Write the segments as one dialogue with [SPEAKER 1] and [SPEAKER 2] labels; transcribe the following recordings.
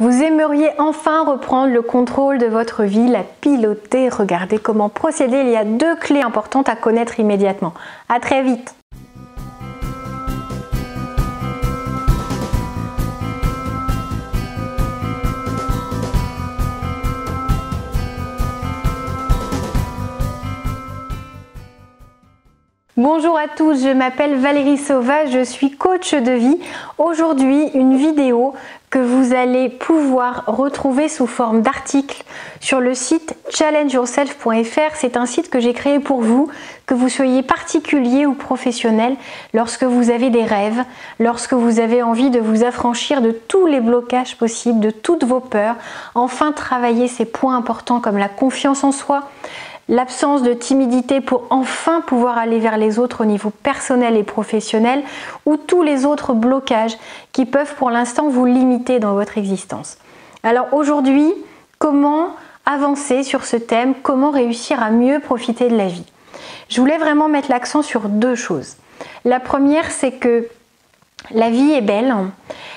[SPEAKER 1] Vous aimeriez enfin reprendre le contrôle de votre vie, la piloter. Regardez comment procéder. Il y a 2 clés importantes à connaître immédiatement. À très vite. Bonjour à tous, je m'appelle Valérie Sauvage, je suis coach de vie. Aujourd'hui, une vidéo que vous allez pouvoir retrouver sous forme d'article sur le site challengeyourself.fr. C'est un site que j'ai créé pour vous, que vous soyez particulier ou professionnel, lorsque vous avez des rêves, lorsque vous avez envie de vous affranchir de tous les blocages possibles, de toutes vos peurs, enfin travailler ces points importants comme la confiance en soi, l'absence de timidité pour enfin pouvoir aller vers les autres au niveau personnel et professionnel, ou tous les autres blocages qui peuvent pour l'instant vous limiter dans votre existence. Alors aujourd'hui, comment avancer sur ce thème, comment réussir à mieux profiter de la vie? Je voulais vraiment mettre l'accent sur 2 choses. La première, c'est que la vie est belle,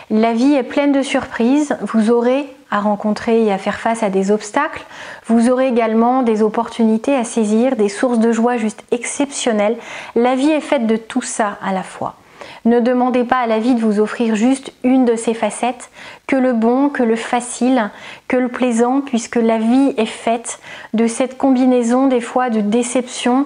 [SPEAKER 1] la vie est pleine de surprises, vous aurez à rencontrer et à faire face à des obstacles, vous aurez également des opportunités à saisir, des sources de joie juste exceptionnelles. La vie est faite de tout ça à la fois. Ne demandez pas à la vie de vous offrir juste une de ses facettes, que le bon, que le facile, que le plaisant, puisque la vie est faite de cette combinaison des fois de déception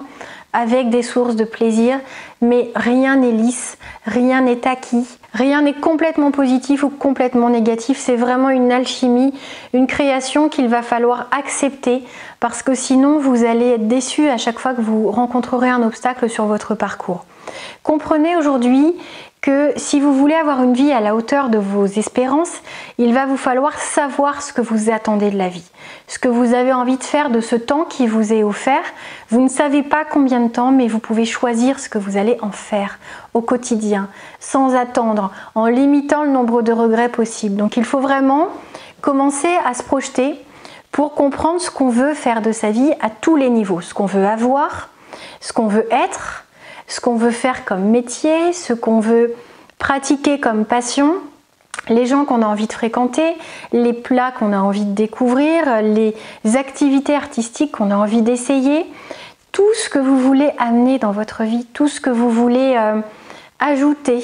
[SPEAKER 1] avec des sources de plaisir, mais rien n'est lisse, rien n'est acquis, rien n'est complètement positif ou complètement négatif. C'est vraiment une alchimie, une création qu'il va falloir accepter, parce que sinon vous allez être déçu à chaque fois que vous rencontrerez un obstacle sur votre parcours. Comprenez aujourd'hui que si vous voulez avoir une vie à la hauteur de vos espérances, il va vous falloir savoir ce que vous attendez de la vie, ce que vous avez envie de faire de ce temps qui vous est offert. Vous ne savez pas combien de temps, mais vous pouvez choisir ce que vous allez en faire au quotidien, sans attendre, en limitant le nombre de regrets possibles. Donc il faut vraiment commencer à se projeter pour comprendre ce qu'on veut faire de sa vie à tous les niveaux, ce qu'on veut avoir, ce qu'on veut être, ce qu'on veut faire comme métier, ce qu'on veut pratiquer comme passion, les gens qu'on a envie de fréquenter, les plats qu'on a envie de découvrir, les activités artistiques qu'on a envie d'essayer, tout ce que vous voulez amener dans votre vie, tout ce que vous voulez ajouter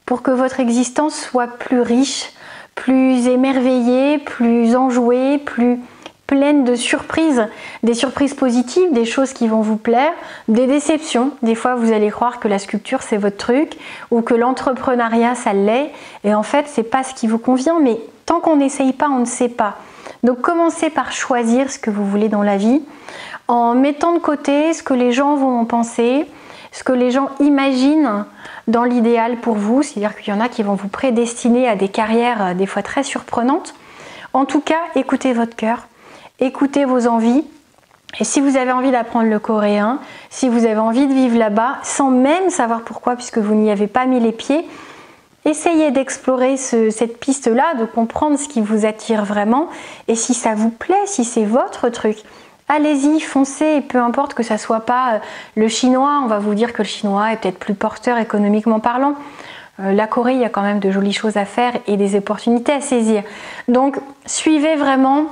[SPEAKER 1] pour que votre existence soit plus riche, plus émerveillée, plus enjouée, plus pleine de surprises, des surprises positives, des choses qui vont vous plaire, des déceptions. Des fois, vous allez croire que la sculpture c'est votre truc ou que l'entrepreneuriat ça l'est, et en fait, c'est pas ce qui vous convient. Mais tant qu'on n'essaye pas, on ne sait pas. Donc, commencez par choisir ce que vous voulez dans la vie, en mettant de côté ce que les gens vont en penser, ce que les gens imaginent dans l'idéal pour vous. C'est-à-dire qu'il y en a qui vont vous prédestiner à des carrières des fois très surprenantes. En tout cas, écoutez votre cœur. Écoutez vos envies, et si vous avez envie d'apprendre le coréen, si vous avez envie de vivre là-bas, sans même savoir pourquoi, puisque vous n'y avez pas mis les pieds, essayez d'explorer cette piste-là, de comprendre ce qui vous attire vraiment, et si ça vous plaît, si c'est votre truc, allez-y, foncez, et peu importe que ça soit pas le chinois. On va vous dire que le chinois est peut-être plus porteur économiquement parlant. La Corée, il y a quand même de jolies choses à faire et des opportunités à saisir. Donc, suivez vraiment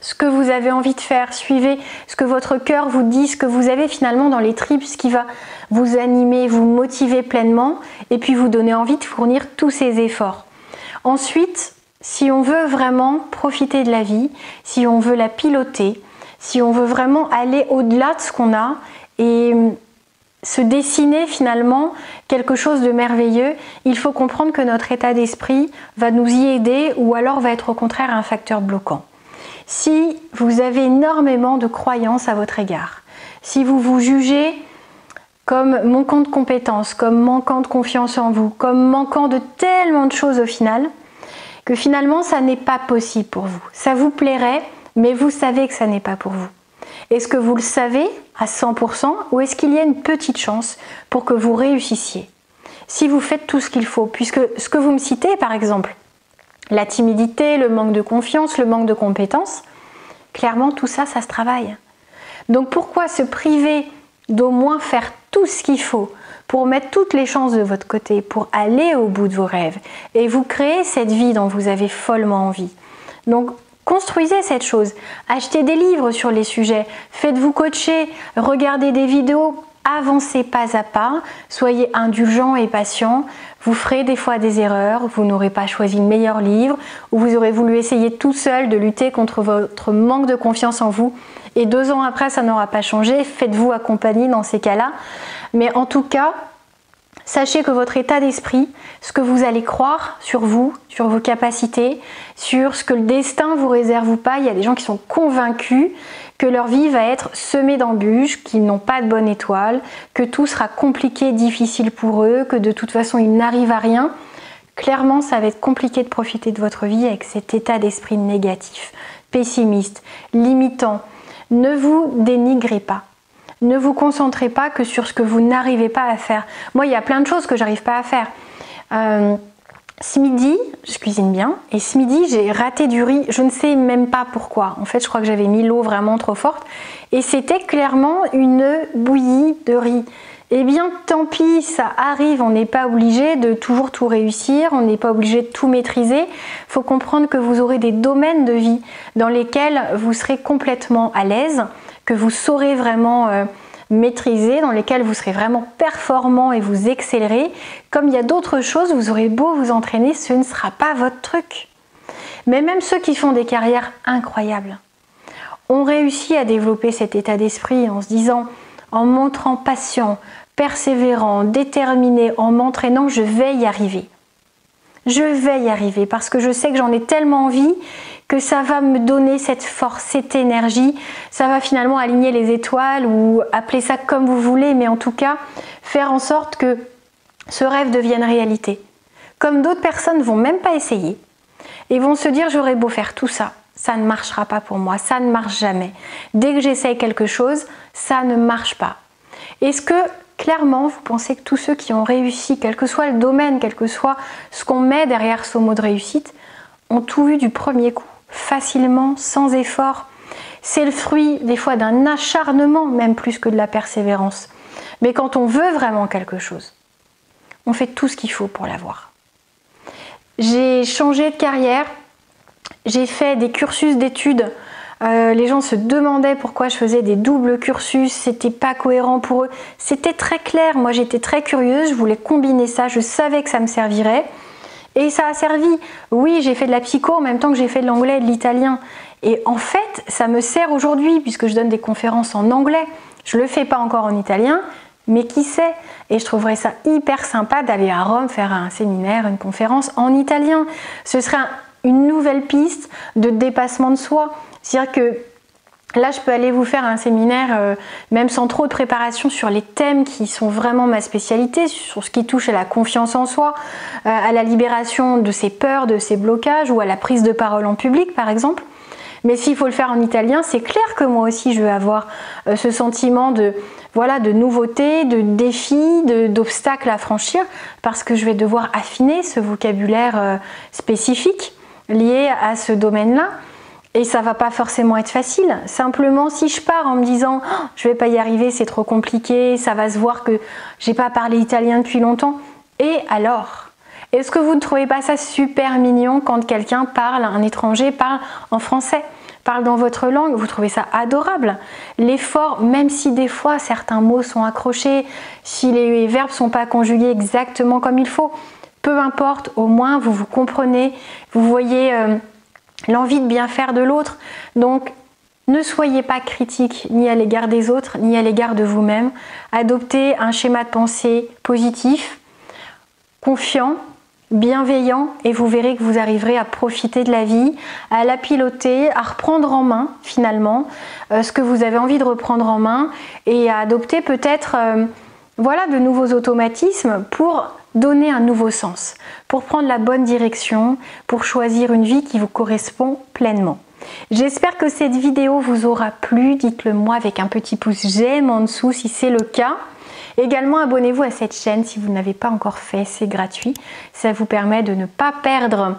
[SPEAKER 1] ce que vous avez envie de faire, suivez ce que votre cœur vous dit, ce que vous avez finalement dans les tripes, ce qui va vous animer, vous motiver pleinement, et puis vous donner envie de fournir tous ces efforts. Ensuite, si on veut vraiment profiter de la vie, si on veut la piloter, si on veut vraiment aller au-delà de ce qu'on a et se dessiner finalement quelque chose de merveilleux, il faut comprendre que notre état d'esprit va nous y aider, ou alors va être au contraire un facteur bloquant. Si vous avez énormément de croyances à votre égard, si vous vous jugez comme manquant de compétences, comme manquant de confiance en vous, comme manquant de tellement de choses au final, que finalement ça n'est pas possible pour vous. Ça vous plairait, mais vous savez que ça n'est pas pour vous. Est-ce que vous le savez à 100%, ou est-ce qu'il y a une petite chance pour que vous réussissiez? Si vous faites tout ce qu'il faut, puisque ce que vous me citez par exemple, la timidité, le manque de confiance, le manque de compétences, clairement tout ça, ça se travaille. Donc pourquoi se priver d'au moins faire tout ce qu'il faut pour mettre toutes les chances de votre côté, pour aller au bout de vos rêves et vous créer cette vie dont vous avez follement envie. Donc, construisez cette chose, achetez des livres sur les sujets, faites-vous coacher, regardez des vidéos, avancez pas à pas, soyez indulgent et patient, vous ferez des fois des erreurs, vous n'aurez pas choisi le meilleur livre, ou vous aurez voulu essayer tout seul de lutter contre votre manque de confiance en vous, et 2 ans après ça n'aura pas changé, faites-vous accompagner dans ces cas-là. Mais en tout cas, sachez que votre état d'esprit, ce que vous allez croire sur vous, sur vos capacités, sur ce que le destin vous réserve ou pas, il y a des gens qui sont convaincus que leur vie va être semée d'embûches, qu'ils n'ont pas de bonne étoile, que tout sera compliqué, difficile pour eux, que de toute façon ils n'arrivent à rien. Clairement, ça va être compliqué de profiter de votre vie avec cet état d'esprit négatif, pessimiste, limitant. Ne vous dénigrez pas. Ne vous concentrez pas que sur ce que vous n'arrivez pas à faire. Moi, il y a plein de choses que j'arrive pas à faire. Ce midi, je cuisine bien, et ce midi, j'ai raté du riz. Je ne sais même pas pourquoi. En fait, je crois que j'avais mis l'eau vraiment trop forte. Et c'était clairement une bouillie de riz. Eh bien, tant pis, ça arrive. On n'est pas obligé de toujours tout réussir. On n'est pas obligé de tout maîtriser. Il faut comprendre que vous aurez des domaines de vie dans lesquels vous serez complètement à l'aise, que vous saurez vraiment maîtriser, dans lesquels vous serez vraiment performant et vous excellerez. Comme il y a d'autres choses, vous aurez beau vous entraîner, ce ne sera pas votre truc. Mais même ceux qui font des carrières incroyables ont réussi à développer cet état d'esprit en se disant, en montrant patient, persévérant, déterminé, en m'entraînant, je vais y arriver. Je vais y arriver parce que je sais que j'en ai tellement envie que ça va me donner cette force, cette énergie, ça va finalement aligner les étoiles ou appelez ça comme vous voulez, mais en tout cas faire en sorte que ce rêve devienne réalité. Comme d'autres personnes ne vont même pas essayer et vont se dire j'aurais beau faire tout ça, ça ne marchera pas pour moi, ça ne marche jamais. Dès que j'essaye quelque chose, ça ne marche pas. Est-ce que clairement vous pensez que tous ceux qui ont réussi, quel que soit le domaine, quel que soit ce qu'on met derrière ce mot de réussite, ont tout eu du premier coup, facilement, sans effort? C'est le fruit des fois d'un acharnement, même plus que de la persévérance. Mais quand on veut vraiment quelque chose, on fait tout ce qu'il faut pour l'avoir. J'ai changé de carrière, j'ai fait des cursus d'études. Les gens se demandaient pourquoi je faisais des doubles cursus, c'était pas cohérent pour eux. C'était très clair, moi j'étais très curieuse, je voulais combiner ça, je savais que ça me servirait. Et ça a servi. Oui, j'ai fait de la psycho en même temps que j'ai fait de l'anglais et de l'italien. Et en fait, ça me sert aujourd'hui puisque je donne des conférences en anglais. Je ne le fais pas encore en italien, mais qui sait? Et je trouverais ça hyper sympa d'aller à Rome faire un séminaire, une conférence en italien. Ce serait une nouvelle piste de dépassement de soi. C'est-à-dire que là, je peux aller vous faire un séminaire, même sans trop de préparation, sur les thèmes qui sont vraiment ma spécialité, sur ce qui touche à la confiance en soi, à la libération de ses peurs, de ses blocages, ou à la prise de parole en public, par exemple. Mais s'il faut le faire en italien, c'est clair que moi aussi, je vais avoir ce sentiment de nouveauté, de défi, d'obstacles à franchir, parce que je vais devoir affiner ce vocabulaire spécifique lié à ce domaine-là. Et ça va pas forcément être facile. Simplement, si je pars en me disant oh, je vais pas y arriver, c'est trop compliqué, ça va se voir que j'ai pas parlé italien depuis longtemps. Et alors? Est-ce que vous ne trouvez pas ça super mignon quand quelqu'un parle, un étranger parle en français, parle dans votre langue? Vous trouvez ça adorable? L'effort, même si des fois certains mots sont accrochés, si les verbes sont pas conjugués exactement comme il faut, peu importe, au moins vous vous comprenez, vous voyez l'envie de bien faire de l'autre. Donc ne soyez pas critique ni à l'égard des autres ni à l'égard de vous-même. Adoptez un schéma de pensée positif, confiant, bienveillant, et vous verrez que vous arriverez à profiter de la vie, à la piloter, à reprendre en main finalement ce que vous avez envie de reprendre en main, et à adopter peut-être de nouveaux automatismes pour donner un nouveau sens, pour prendre la bonne direction, pour choisir une vie qui vous correspond pleinement. J'espère que cette vidéo vous aura plu, dites-le moi avec un petit pouce j'aime en dessous si c'est le cas. Également, abonnez-vous à cette chaîne si vous ne l'avez pas encore fait, c'est gratuit. Ça vous permet de ne pas perdre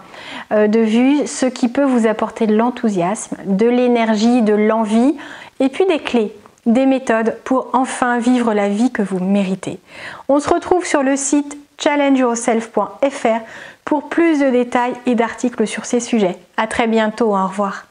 [SPEAKER 1] de vue ce qui peut vous apporter de l'enthousiasme, de l'énergie, de l'envie et puis des clés des méthodes pour enfin vivre la vie que vous méritez. On se retrouve sur le site challengeyourself.fr pour plus de détails et d'articles sur ces sujets. À très bientôt, au revoir.